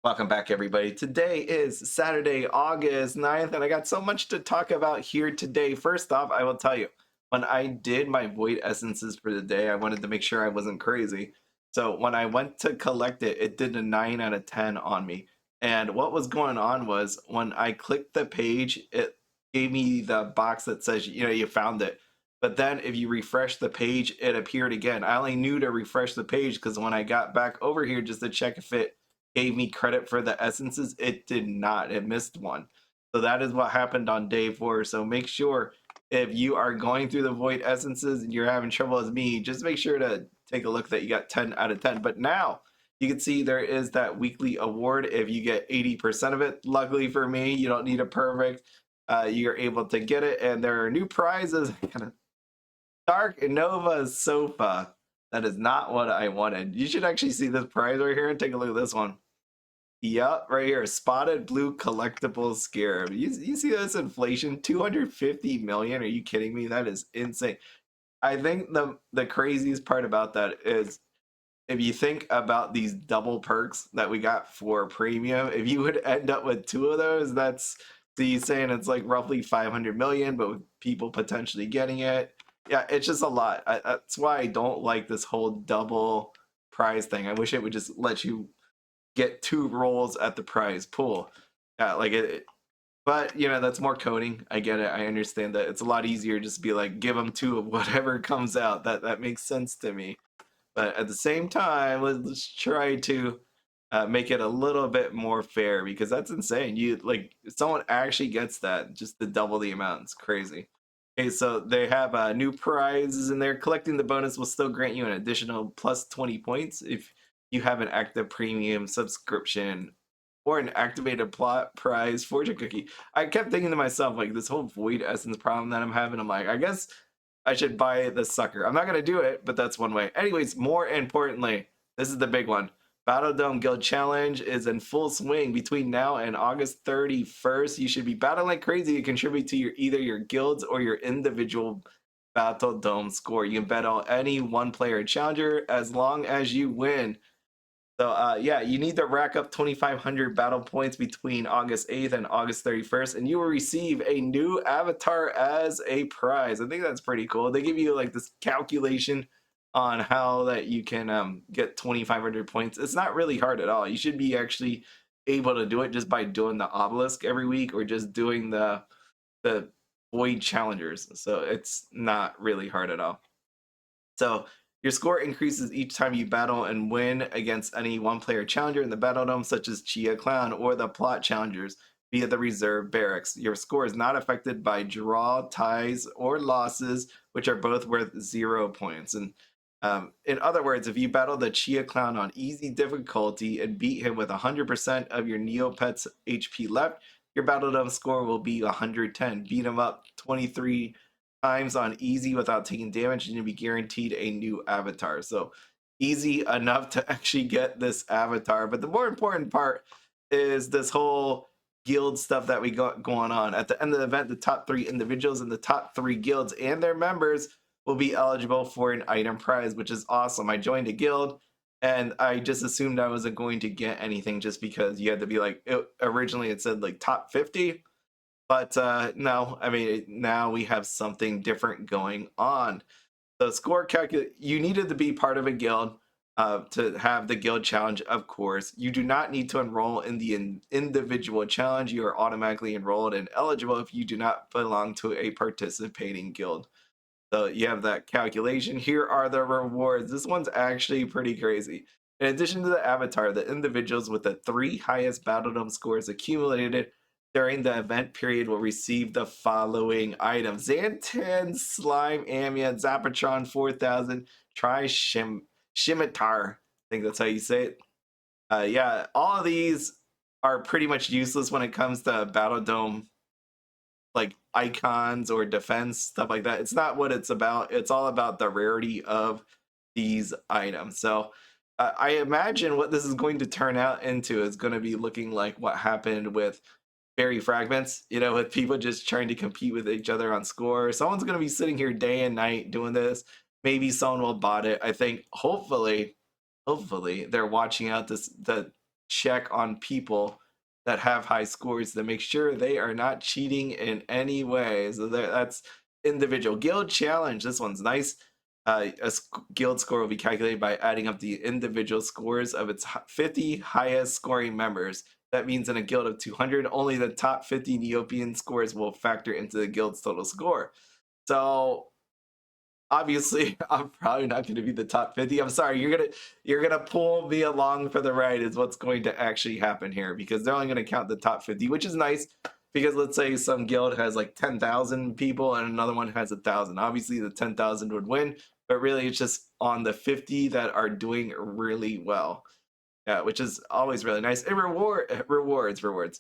Welcome back, everybody. Today is Saturday, August 9th, and I got so much to talk about here today. First off, I will tell you, when I did my Void Essences for the day, I wanted to make sure I wasn't crazy. So when I went to collect it, it did a 9 out of 10 on me. And what was going on was when I clicked the page, it gave me the box that says, you found it. But then if you refresh the page, it appeared again. I only knew to refresh the page because when I got back over here just to check if it gave me credit for the essences, it did not. It missed one. So that is what happened on day 4. So make sure if you are going through the void essences and you're having trouble as me, just make sure to take a look that you got 10 out of 10. But now you can see there is that weekly award if you get 80% of it. Luckily for me, you don't need a perfect. You're able to get it, and there are new prizes. Dark Nova sofa. That is not what I wanted. You should actually see this prize right here and take a look at this one. Yep, right here, spotted blue collectible scarab. You see this inflation? 250 million? Are you kidding me? That is insane. I think the craziest part about that is if you think about these double perks that we got for premium, if you would end up with two of those, that's so you saying it's like roughly 500 million, but with people potentially getting it. Yeah, it's just a lot. That's why I don't like this whole double prize thing. I wish it would just let you get two rolls at the prize pool. Yeah, like it, but that's more coding. I get it. I understand that it's a lot easier just to be like give them two of whatever comes out. That makes sense to me. But at the same time, let's try to make it a little bit more fair because that's insane. You like if someone actually gets that just to double the amount. It's crazy. Okay, so they have new prizes in there. Collecting the bonus will still grant you an additional plus 20 points if you have an active premium subscription or an activated plot prize fortune cookie. I kept thinking to myself, like, this whole void essence problem that I'm having, I'm like, I guess I should buy the sucker. I'm not going to do it, but that's one way. Anyways, more importantly, this is the big one. Battledome Guild Challenge is in full swing between now and August 31st. You should be battling like crazy to contribute to either your guilds or your individual Battledome score. You can battle any one player challenger as long as you win. So yeah, you need to rack up 2,500 battle points between August 8th and August 31st, and you will receive a new avatar as a prize. I think that's pretty cool. They give you like this calculation on how that you can get 2,500 points. It's not really hard at all. You should be actually able to do it just by doing the obelisk every week or just doing the void challengers. So it's not really hard at all. So your score increases each time you battle and win against any one player challenger in the Battledome, such as Chia Clown or the plot challengers via the reserve barracks. Your score is not affected by draw, ties, or losses, which are both worth 0 points. And in other words, if you battle the Chia Clown on easy difficulty and beat him with 100% of your Neopets HP left, your Battledome score will be 110. Beat him up 23 times on easy without taking damage, and you'll be guaranteed a new avatar. So easy enough to actually get this avatar. But the more important part is this whole guild stuff that we got going on. At the end of the event, the top 3 individuals in the top 3 guilds and their members will be eligible for an item prize, which is awesome. I joined a guild and I just assumed I wasn't going to get anything just because you had to be like, originally it said like top 50, but no, I mean, now we have something different going on. The score calculate, you needed to be part of a guild to have the guild challenge, of course. You do not need to enroll in the individual challenge. You are automatically enrolled and eligible if you do not belong to a participating guild. So you have that calculation. Here are the rewards. This one's actually pretty crazy. In addition to the avatar, the individuals with the 3 highest Battledome scores accumulated during the event period will receive the following items: Xantan, Slime, Amian, Zapatron 4000, Scimitar. I think that's how you say it. Yeah, all of these are pretty much useless when it comes to Battledome like icons or defense stuff like that. It's not what it's about. It's all about the rarity of these items. So I imagine what this is going to turn out into is going to be looking like what happened with fairy fragments, with people just trying to compete with each other on score. Someone's going to be sitting here day and night doing this. Maybe someone will bot it. I think hopefully they're watching out the check on people that have high scores to make sure they are not cheating in any way. So that's individual guild challenge. This one's nice. Guild score will be calculated by adding up the individual scores of its 50 highest scoring members. That means in a guild of 200, only the top 50 Neopian scores will factor into the guild's total score. So obviously, I'm probably not going to be the top 50. I'm sorry, you're gonna pull me along for the ride is what's going to actually happen here, because they're only going to count the top 50, which is nice. Because let's say some guild has like 10,000 people and another one has 1,000. Obviously, the 10,000 would win, but really it's just on the 50 that are doing really well. Yeah, which is always really nice. And rewards.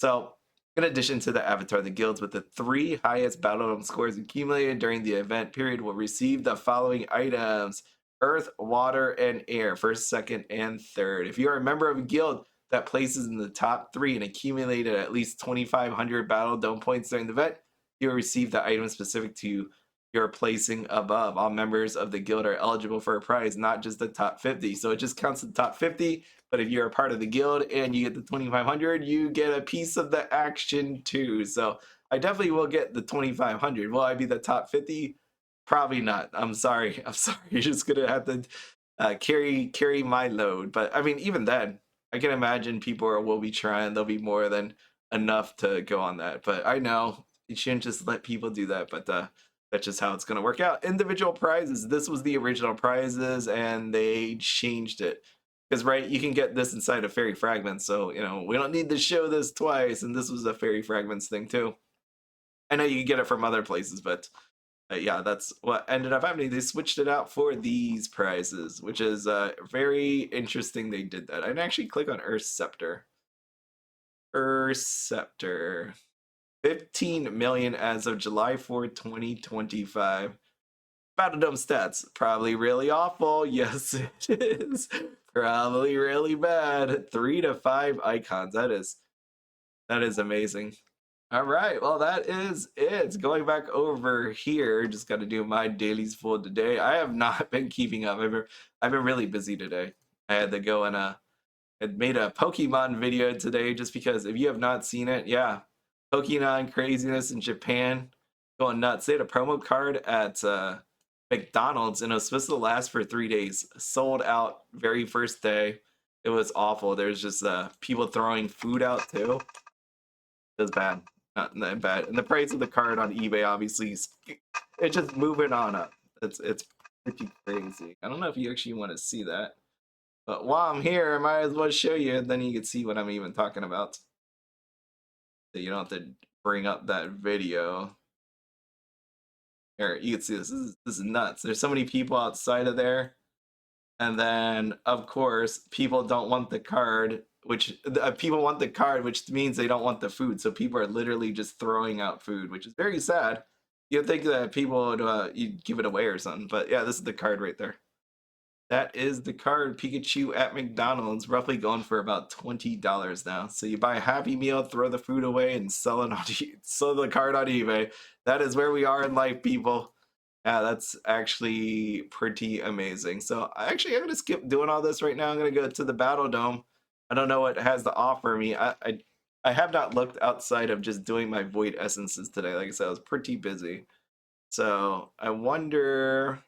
So, in addition to the avatar, the guilds with the 3 highest Battledome scores accumulated during the event period will receive the following items: Earth, Water, and Air, first, second, and third. If you are a member of a guild that places in the top 3 and accumulated at least 2,500 Battledome points during the event, you will receive the item specific to your placing above. All members of the guild are eligible for a prize, not just the top 50. So it just counts the top 50. But if you're a part of the guild and you get the 2,500, you get a piece of the action too. So I definitely will get the 2,500. Will I be the top 50? Probably not. I'm sorry. You're just gonna have to carry my load. But I mean, even then, I can imagine people will be trying. There'll be more than enough to go on that. But I know you shouldn't just let people do that. But that's just how it's going to work out. Individual prizes. This was the original prizes, and they changed it. Because, right, you can get this inside of Fairy Fragments, so, we don't need to show this twice, and this was a Fairy Fragments thing, too. I know you can get it from other places, but yeah, that's what ended up happening. They switched it out for these prizes, which is very interesting they did that. I'd actually click on Earth Scepter. Earth Scepter. 15 million as of July 4, 2025. Battledome stats, probably really awful. Yes, it is. Probably really bad. 3 to 5 icons. That is amazing. All right, well, that is it. Going back over here, just got to do my dailies for today. I have not been keeping up. I've been really busy today. I had to go and had made a Pokemon video today just because if you have not seen it, yeah, Pokemon craziness in Japan going nuts. They had a promo card at McDonald's and it was supposed to last for 3 days. Sold out very first day. It was awful. There's just people throwing food out too. It was bad. Not that bad. And the price of the card on eBay obviously it's just moving on up. It's pretty crazy. I don't know if you actually want to see that. But while I'm here, I might as well show you, then you can see what I'm even talking about. So you don't have to bring up that video. Here, you can see this. This is nuts. There's so many people outside of there. And then, of course, people don't want the card, which people want the card, which means they don't want the food. So people are literally just throwing out food, which is very sad. You'd think that people would you'd give it away or something. But yeah, this is the card right there. That is the card, Pikachu at McDonald's, roughly going for about $20 now. So you buy a Happy Meal, throw the food away, and sell the card on eBay. That is where we are in life, people. Yeah, that's actually pretty amazing. So I'm gonna skip doing all this right now. I'm gonna go to the Battledome. I don't know what it has to offer me. I have not looked outside of just doing my Void Essences today. Like I said, I was pretty busy. So I wonder,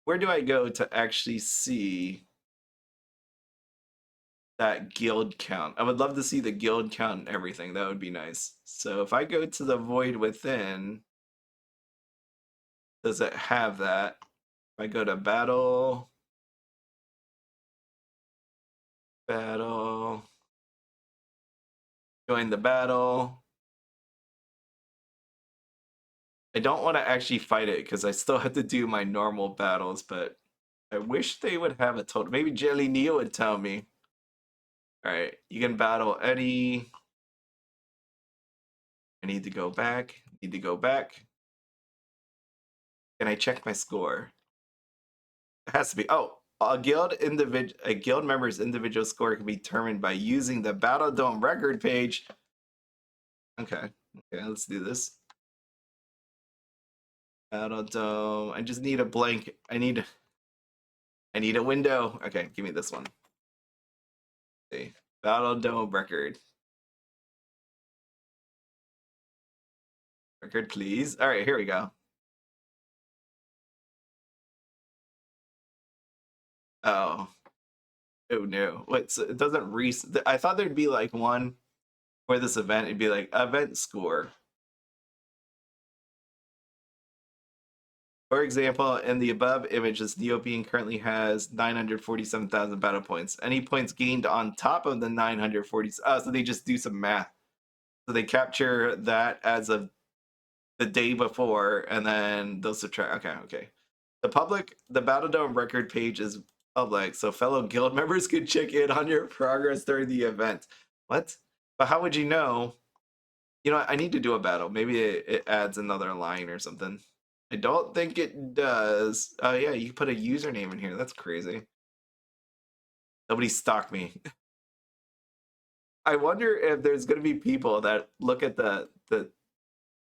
where do I go to actually see that guild count? I would love to see the guild count and everything. That would be nice. So if I go to the Void Within, does it have that? If I go to battle, join the battle. I don't want to actually fight it because I still have to do my normal battles, but I wish they would have a total. Maybe Jelly Neo would tell me. All right, you can battle Eddie. I need to go back. Can I check my score? It has to be. Oh, a guild member's individual score can be determined by using the Battledome record page. Okay, let's do this. Battledome. I just need a blank. I need a window. Okay, give me this one. See. Battledome record. Record, please. All right, here we go. Oh. Oh no. Wait, so it doesn't I thought there'd be like one for this event. It'd be like event score. For example, in the above image, this Neopian currently has 947,000 battle points. Any points gained on top of the 940. So they just do some math. So they capture that as of the day before, and then they'll subtract. Okay. The Battledome record page is public, so fellow guild members could check in on your progress during the event. What? But how would you know? You know, I need to do a battle. Maybe it adds another line or something. I don't think it does. Oh yeah, you put a username in here. That's crazy. Nobody stalked me. I wonder if there's gonna be people that look at the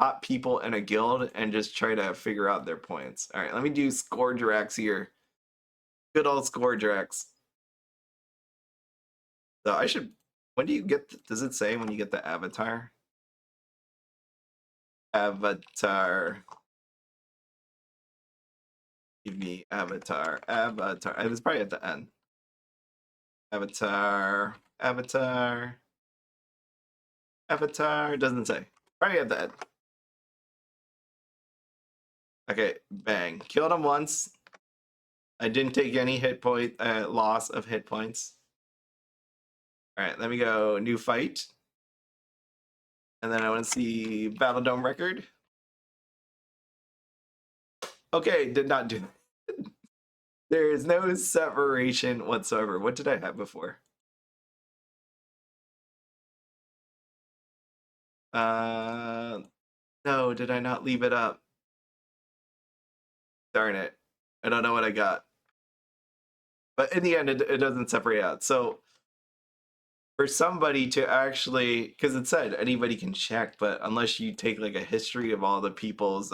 top people in a guild and just try to figure out their points. All right, let me do score Drax here. Good old score Drax. So I should. When do you get? Does it say when you get the avatar? Avatar. Give me avatar. Avatar. It was probably at the end. Avatar. Avatar. Avatar. Doesn't say. Probably at the end. Okay, bang. Killed him once. I didn't take any hit point loss of hit points. All right, let me go new fight. And then I want to see Battledome record. Okay, did not do that. There is no separation whatsoever. What did I have before? No, did I not leave it up? Darn it. I don't know what I got. But in the end, it doesn't separate out. So for somebody to actually, because it said anybody can check, but unless you take like a history of all the people's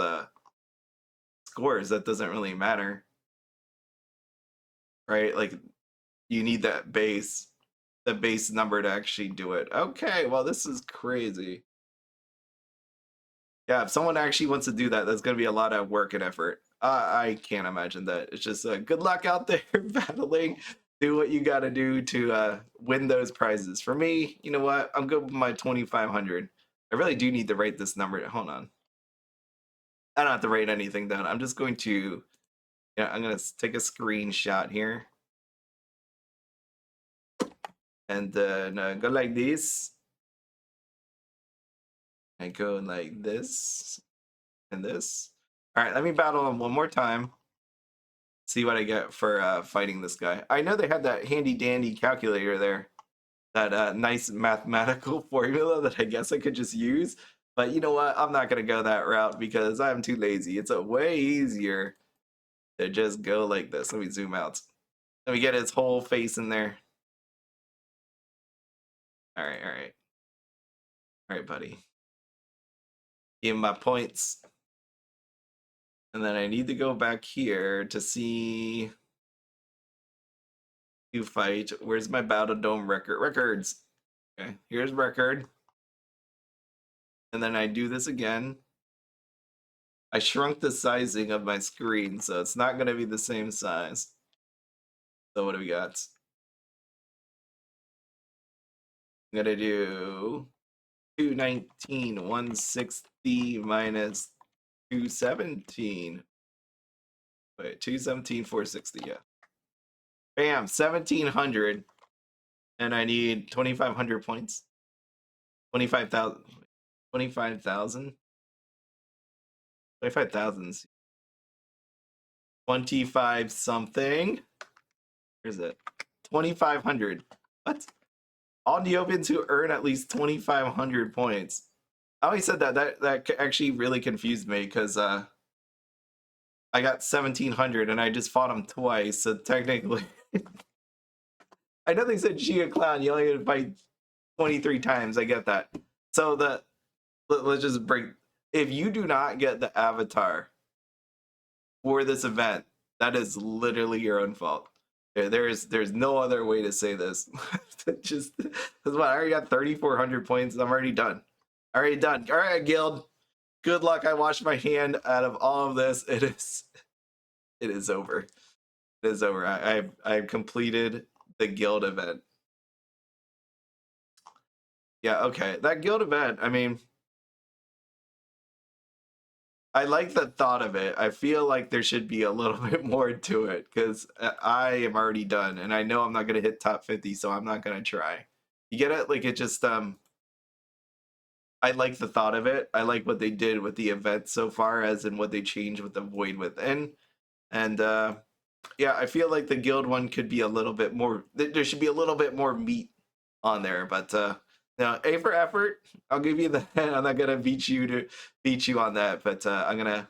scores, that doesn't really matter. Right? Like you need that base number to actually do it. Okay, well, this is crazy. Yeah, if someone actually wants to do that, that's going to be a lot of work and effort. I can't imagine that. It's just good luck out there battling. Do what you got to do to win those prizes. For me, you know what? I'm good with my 2,500. I really do need to write this number. Hold on. I don't have to write anything down. I'm just going to, yeah, I'm going to take a screenshot here. And then go like this. And go like this. And this. All right, let me battle him one more time. See what I get for fighting this guy. I know they had that handy dandy calculator there. That nice mathematical formula that I guess I could just use. But you know what? I'm not going to go that route because I'm too lazy. It's a way easier to just go like this. Let me zoom out. Let me get his whole face in there. All right, all right. All right, buddy. Give him my points. And then I need to go back here to see you fight. Where's my Battledome record? Records. Okay, here's record. And then I do this again. I shrunk the sizing of my screen, so it's not going to be the same size. So what do we got? I'm going to do 219, 160 minus 217. Wait, 217, 460, yeah. Bam, 1,700. And I need 2,500 points. 25,000. 25,000? 25,000. 25 something. Where's it? 2,500. What? All Neopets who earn at least 2,500 points. I always said that actually really confused me because I got 1,700 and I just fought him twice. So technically, I know they said Giga Clown, you only had to fight 23 times. I get that. So let's just break. If you do not get the avatar for this event, that is literally your own fault. There's no other way to say this. Just because what I already got 3,400 points. I'm already done. Already done. All right, guild. Good luck. I washed my hand out of all of this. It is over. It is over. I've completed the guild event. Yeah, okay. That guild event, I mean, I like the thought of it. I feel like there should be a little bit more to it because I am already done and I know I'm not going to hit top 50, so I'm not going to try. You get it? Like it just I like the thought of it. I like what they did with the event so far as in what they changed with the Void Within. And yeah, I feel like the guild one could be a little bit more, there should be a little bit more meat on there, but now A for effort. I'll give you the I'm not going to beat you on that, but I'm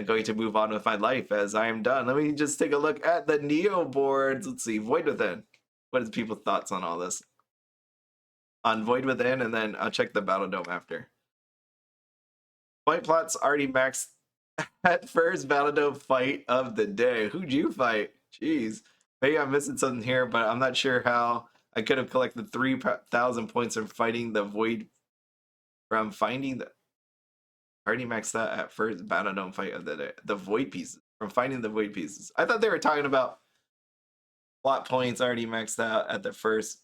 going to move on with my life as I am done. Let me just take a look at the Neo boards. Let's see, Void Within. What is people's thoughts on all this? On Void Within, and then I'll check the Battledome after. Point plots already maxed at first Battledome fight of the day. Who'd you fight? Jeez. Maybe I'm missing something here, but I'm not sure how I could have collected 3,000 points from fighting the Void. From finding the already maxed that at first Battledome fight of the day. The Void pieces. From finding the Void pieces. I thought they were talking about plot points already maxed out at the first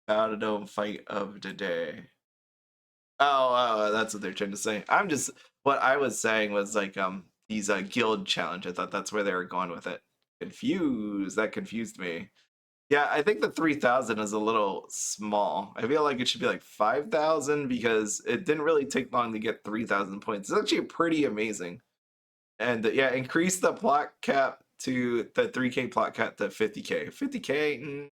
Battledome fight of the day. Oh, that's what they're trying to say. What I was saying was like these guild challenge. I thought that's where they were going with it. Confused. That confused me. Yeah, I think the 3,000 is a little small. I feel like it should be like 5,000 because it didn't really take long to get 3,000 points. It's actually pretty amazing. And yeah, increase the plot cap to the 3K plot cap to 50K. 50K,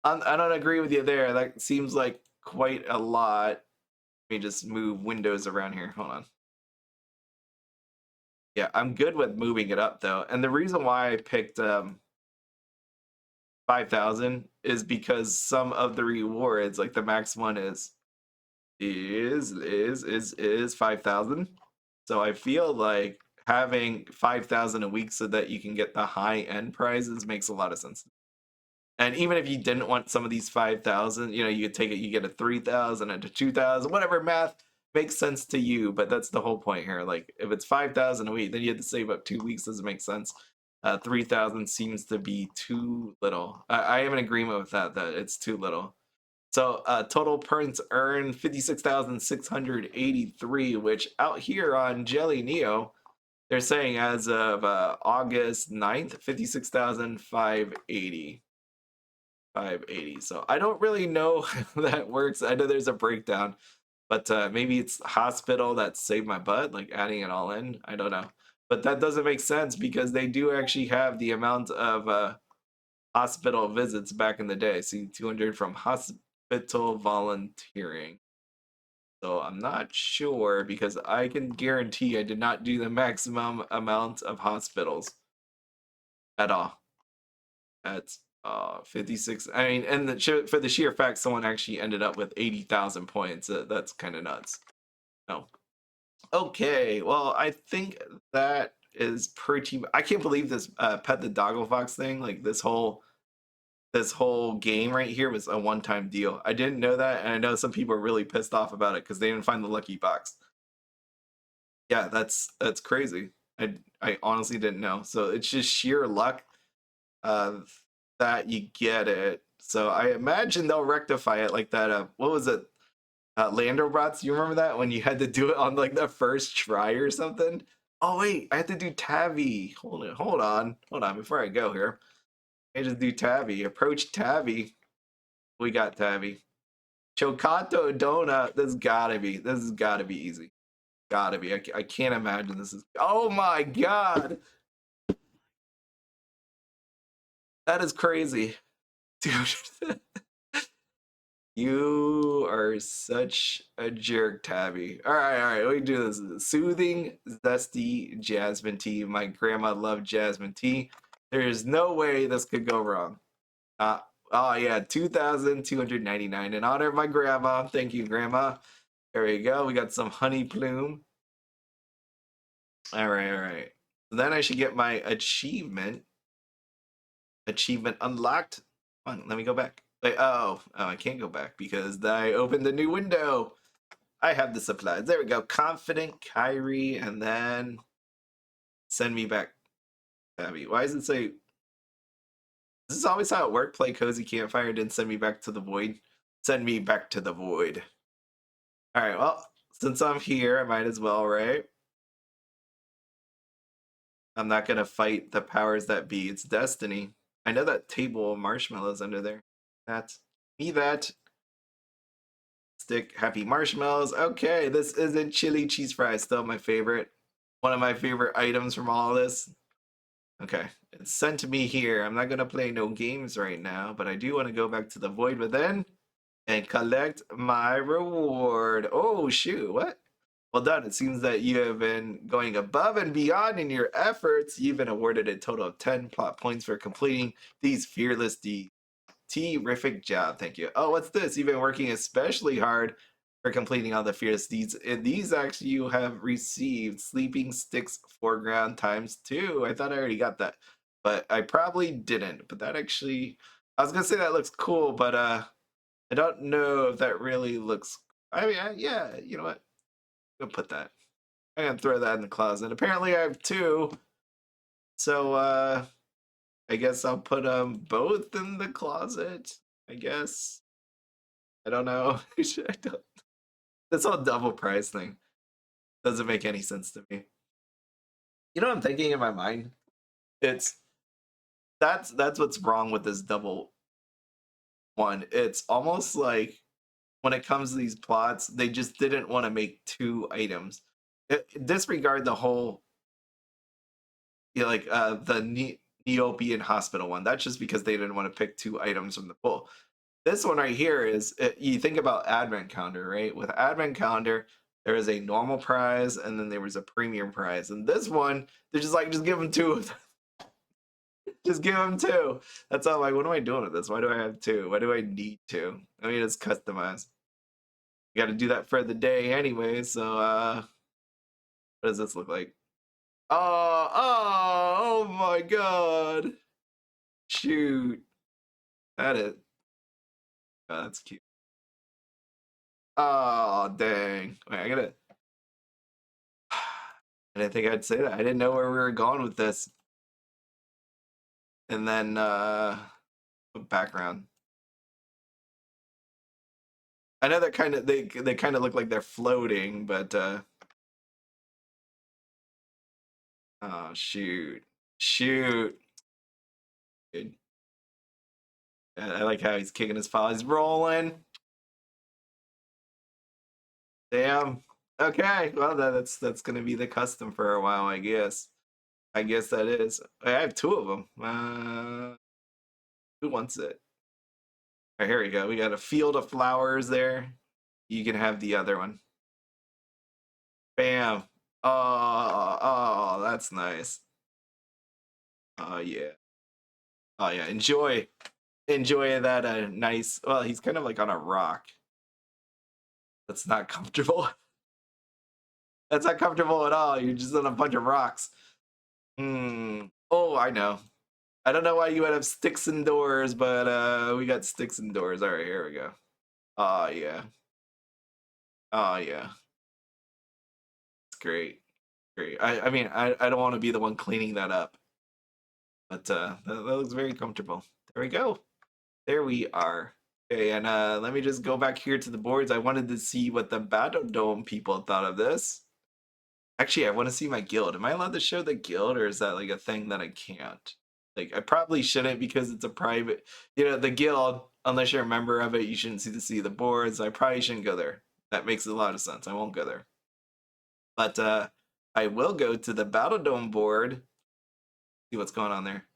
I don't agree with you there. That seems like quite a lot. Let me just move windows around here. Hold on. Yeah, I'm good with moving it up though. And the reason why I picked 5,000 is because some of the rewards, like the max one is 5,000. So I feel like having 5,000 a week so that you can get the high end prizes makes a lot of sense. And even if you didn't want some of these 5,000, you could take it, you get a 3,000 and a 2,000, whatever math makes sense to you. But that's the whole point here. Like if it's 5,000 a week, then you have to save up 2 weeks. Doesn't make sense. 3,000 seems to be too little. I have an agreement with that it's too little. So total points earned 56,683, which out here on Jelly Neo, they're saying as of August 9th, 56,580. 580. So I don't really know how that works. I know there's a breakdown, but maybe it's hospital that saved my butt, like adding it all in. I don't know. But that doesn't make sense because they do actually have the amount of hospital visits back in the day. See, 200 from hospital volunteering. So I'm not sure because I can guarantee I did not do the maximum amount of hospitals at all. That's 56. I mean, and for the sheer fact someone actually ended up with 80,000 points, that's kind of nuts. No. Okay, well, I think that is pretty. I can't believe this Pet the Doggle Fox thing. Like this whole game right here was a one-time deal. I didn't know that, and I know some people are really pissed off about it because they didn't find the lucky box. Yeah, that's crazy. I honestly didn't know. So it's just sheer luck that you get it. So I imagine they'll rectify it like that. What was it? Landerbots. You remember that when you had to do it on like the first try or something? Oh wait, I had to do Tavi. Hold on. Before I go here, I just do Tavi. Approach Tavi. We got Tavi. Chocato Donut. This has gotta be easy. Gotta be. I can't imagine this is. Oh my god, that is crazy, dude. You are such a jerk, Tabby. All right. We do this. Soothing, zesty jasmine tea. My grandma loved jasmine tea. There's no way this could go wrong. Oh yeah, 2,299 in honor of my grandma. Thank you, grandma. There we go. We got some honey plume. All right. So then I should get my achievement. Achievement unlocked. Come on, let me go back. Wait, oh, I can't go back because I opened a new window. I have the supplies. There we go. Confident, Kyrie, and then send me back. Abby. Why does it say? This is always how it worked. Play cozy campfire, then send me back to the void. Send me back to the void. All right. Well, since I'm here, I might as well, right? I'm not gonna fight the powers that be. It's destiny. I know that table of marshmallows under there. That's me. That stick happy marshmallows. Okay, this isn't chili cheese fries. Still my favorite. One of my favorite items from all of this. Okay, it's sent to me here. I'm not gonna play no games right now, but I do want to go back to the void within and collect my reward. Oh shoot, what? Well done. It seems that you have been going above and beyond in your efforts. You've been awarded a total of 10 plot points for completing these fearless deeds. Terrific job, thank you. Oh, what's this? You've been working especially hard for completing all the fearless deeds. In these, actually, you have received sleeping sticks foreground ×2. I thought I already got that, but I probably didn't. But that actually, I was gonna say that looks cool, but I don't know if that really looks. I mean, yeah, you know what? I'm gonna put that. I'm gonna throw that in the closet. Apparently, I have two, so I guess I'll put them both in the closet. I guess. I don't know. I don't, this whole double price thing doesn't make any sense to me. You know what I'm thinking in my mind? It's that's what's wrong with this double one. It's almost like when it comes to these plots, they just didn't want to make two items. Disregard the whole, you know, like the Neopian hospital one. That's just because they didn't want to pick two items from the pool. This one right here is, you think about advent calendar, right? With advent calendar, there is a normal prize and then there was a premium prize. And this one, they're just like, just give them two. Just give them two. That's all. Like, what am I doing with this? Why do I have two? Why do I need two? I mean, it's customized. You got to do that for the day anyway. So, what does this look like? Oh my God. Shoot. That is, oh, that's cute. Oh, dang. Wait, I gotta, I didn't think I'd say that. I didn't know where we were going with this. And then background. I know that kind of they kind of look like they're floating, but oh shoot. Shoot. Good. I like how he's kicking his paw. He's rolling. Damn. Okay. Well, that's gonna be the custom for a while, I guess. I guess that is. I have two of them. Who wants it? All right, here we go. We got a field of flowers there. You can have the other one. Bam. Oh, that's nice. Oh yeah. Oh yeah. Enjoy that nice. Well, he's kind of like on a rock. That's not comfortable. That's not comfortable at all. You're just on a bunch of rocks. Hmm. Oh, I know. I don't know why you would have sticks indoors, but we got sticks indoors. All right, here we go. Oh yeah. Oh yeah. It's great. Great. I mean, I don't want to be the one cleaning that up, but that looks very comfortable. There we go. There we are. Okay, and let me just go back here to the boards. I wanted to see what the Battledome people thought of this. Actually, I want to see my guild. Am I allowed to show the guild, or is that like a thing that I can't? Like, I probably shouldn't because it's a private, the guild, unless you're a member of it, you shouldn't see the boards. I probably shouldn't go there. That makes a lot of sense. I won't go there. But I will go to the Battledome board, see what's going on there.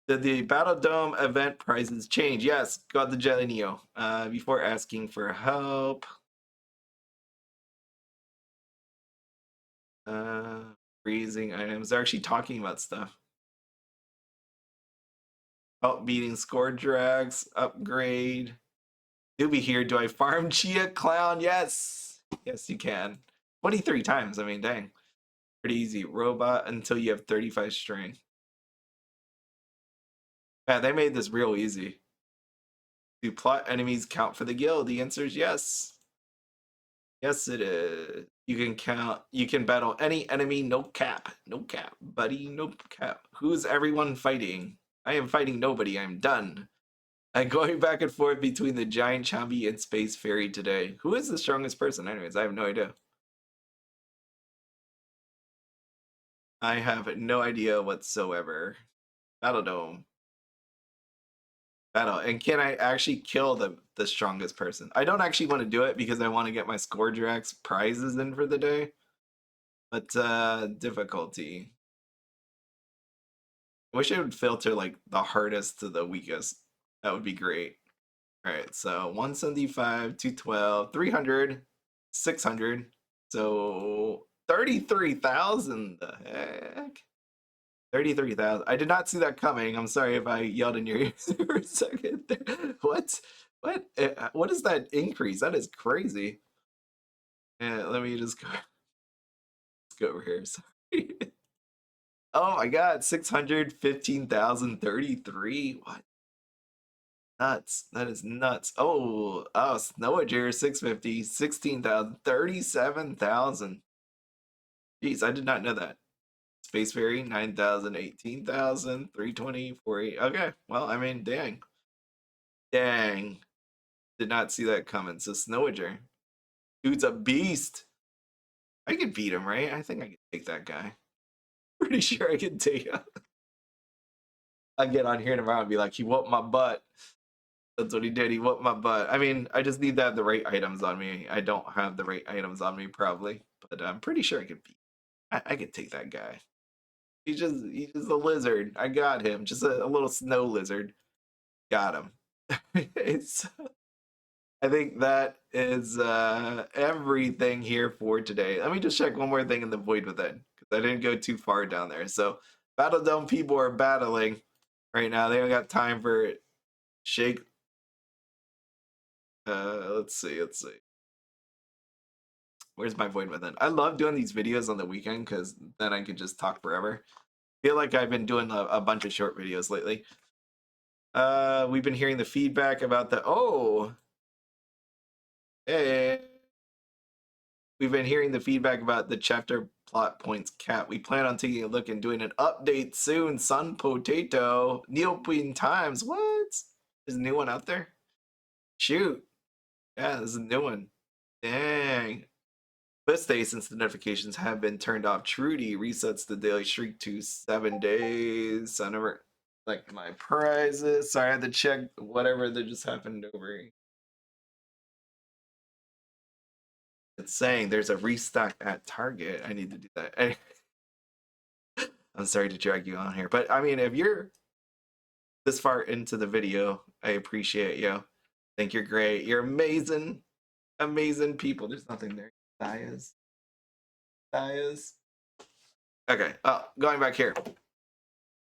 Did the Battledome event prizes change? Yes, got the Jelly Neo. Before asking for help. Freezing items. They're actually talking about stuff. Oh, beating score drags. Upgrade. Newbie here. Do I farm Chia Clown? Yes. Yes, you can. 23 times. I mean, dang. Pretty easy. Robot until you have 35 strength. Yeah, they made this real easy. Do plot enemies count for the guild? The answer is yes. Yes, it is. You can battle any enemy, no cap. No cap, buddy, no cap. Who's everyone fighting? I am fighting nobody, I'm done. I'm going back and forth between the giant Chambi and Space Fairy today. Who is the strongest person? Anyways, I have no idea. I have no idea whatsoever. Battledome. Battle. And can I actually kill the strongest person? I don't actually want to do it because I want to get my Scourdrax prizes in for the day. But difficulty. I wish it would filter like the hardest to the weakest. That would be great. All right, so 175, 212, 300, 600. So 33,000. The heck? 33,000. I did not see that coming. I'm sorry if I yelled in your ears for a second there. What? What? What is that increase? That is crazy. Yeah, let me just go, let's go over here. Sorry. Oh my god, 615,033. What? Nuts. That is nuts. Oh, Snowager 650, 16,000, 37,000. Jeez, I did not know that. Space Fairy 9,000, 18,000, 320, 48. Okay, well, I mean, dang. Dang. Did not see that coming. So Snowager. Dude's a beast. I could beat him, right? I think I could take that guy. Pretty sure I could take him. I'll get on here tomorrow and be like, he whooped my butt. That's what he did. He whooped my butt. I mean, I just need to have the right items on me. I don't have the right items on me, probably. But I'm pretty sure I could beat. I could take that guy. He's just a lizard. I got him. Just a little snow lizard. Got him. It's, I think that is everything here for today. Let me just check one more thing in the void within, because I didn't go too far down there. So Battledome people are battling right now. They don't got time for shake. Let's see. Where's my void within? I love doing these videos on the weekend because then I can just talk forever. Feel like I've been doing a bunch of short videos lately. We've been hearing the feedback about hey, we've been hearing the feedback about the chapter plot points cap. We plan on taking a look and doing an update soon. Sun Potato, Neopets Times. What? There's a new one out there? Shoot. Yeah, this is a new one. Dang. Let's stay since the notifications have been turned off. Trudy resets the daily streak to 7 days. I never like my prizes. Sorry, I had to check whatever that just happened over here. It's saying there's a restock at Target. I need to do that. I'm sorry to drag you on here, but I mean, if you're this far into the video, I appreciate you. Think you're great. You're amazing, amazing people. There's nothing there. Dias. Okay. Oh, going back here.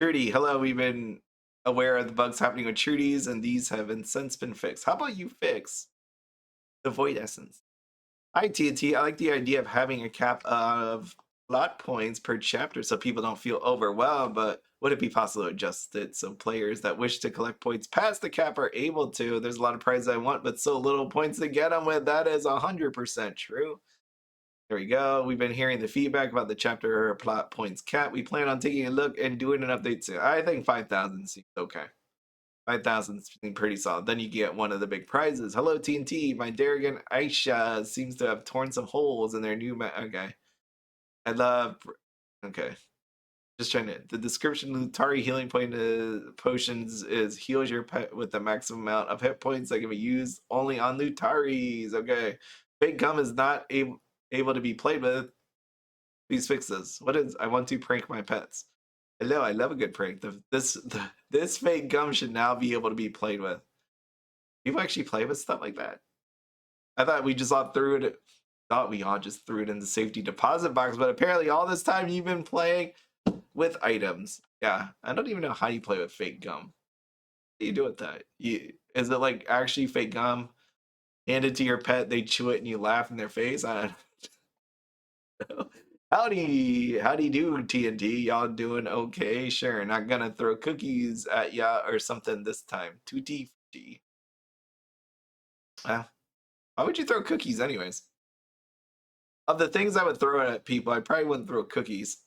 Trudy, hello. We've been aware of the bugs happening with Trudy's, and these have since been fixed. How about you fix the Void Essence? Hi, TNT. I like the idea of having a cap of plot points per chapter so people don't feel overwhelmed, but would it be possible to adjust it so players that wish to collect points past the cap are able to? There's a lot of prizes I want, but so little points to get them with. That is 100% true. There we go. We've been hearing the feedback about the chapter plot points cap. We plan on taking a look and doing an update soon. I think 5,000 seems okay. 5,000 seems pretty solid. Then you get one of the big prizes. Hello, TNT. My Darrigan Aisha seems to have torn some holes in their new okay. I love. Okay. Just trying to. The description of Lutari healing point potions is heals your pet with the maximum amount of hit points that can be used only on Lutaris. Okay. Big Gum is not able to be played with. Please fix this. What is? I want to prank my pets. Hello, I love a good prank. This fake gum should now be able to be played with. People actually play with stuff like that. I thought we just all threw it. Thought we all just threw it in the safety deposit box, but apparently all this time you've been playing with items. Yeah, I don't even know how you play with fake gum. What do you do with that? Is it like actually fake gum? Hand it to your pet, they chew it, and you laugh in their face. I don't know. Howdy do, TNT. Y'all doing okay? Sure, not gonna throw cookies at ya or something this time. Tutti frutti. Why would you throw cookies anyways? Of the things I would throw at people, I probably wouldn't throw cookies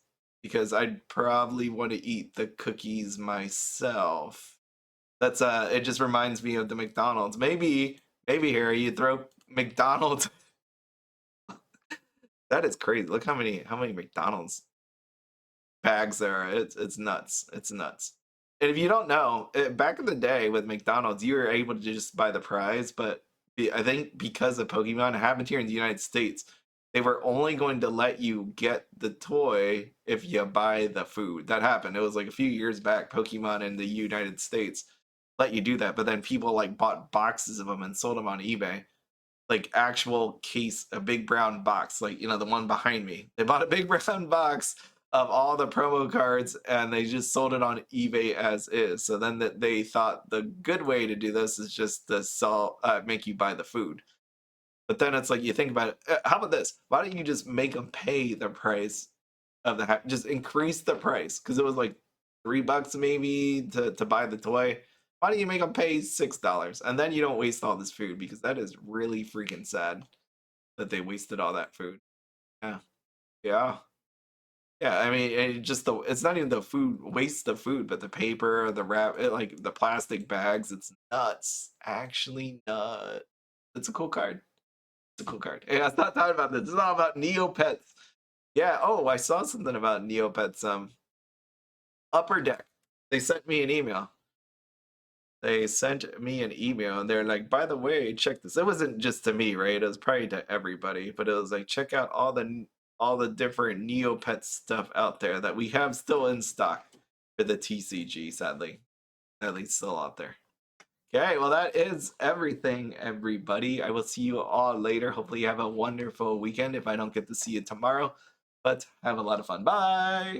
because I'd probably want to eat the cookies myself. That's it just reminds me of the McDonald's. Maybe Harry, you throw McDonald's. That is crazy. Look how many McDonald's bags there are. It's nuts. It's nuts. And if you don't know, back in the day with McDonald's, you were able to just buy the prize, but I think because of Pokemon, it happened here in the United States, they were only going to let you get the toy if you buy the food. That happened. It was like a few years back, Pokemon in the United States let you do that, but then people like bought boxes of them and sold them on eBay. Like actual case, a big brown box, like the one behind me. They bought a big brown box of all the promo cards and they just sold it on eBay as is. So then they thought the good way to do this is just to sell, make you buy the food. But then it's like you think about it. How about this? Why don't you just make them pay the price of the just increase the price because it was like $3 maybe to buy the toy. Why don't you make them pay $6 and then you don't waste all this food because that is really freaking sad that they wasted all that food. Yeah, yeah, yeah. I mean, it's not even the food waste the food, but the paper, the wrap, like the plastic bags. It's nuts. Actually, nuts. It's a cool card. It's a cool card. Yeah, it's not talking about this. It's all about Neopets. Yeah. Oh, I saw something about Neopets. Upper Deck. They sent me an email. They sent me an email and they're like, by the way, check this. It wasn't just to me, right? It was probably to everybody, but it was like, check out all the different Neopets stuff out there that we have still in stock for the TCG, sadly. At least still out there. Okay, well, that is everything, everybody. I will see you all later. Hopefully, you have a wonderful weekend if I don't get to see you tomorrow, but have a lot of fun. Bye.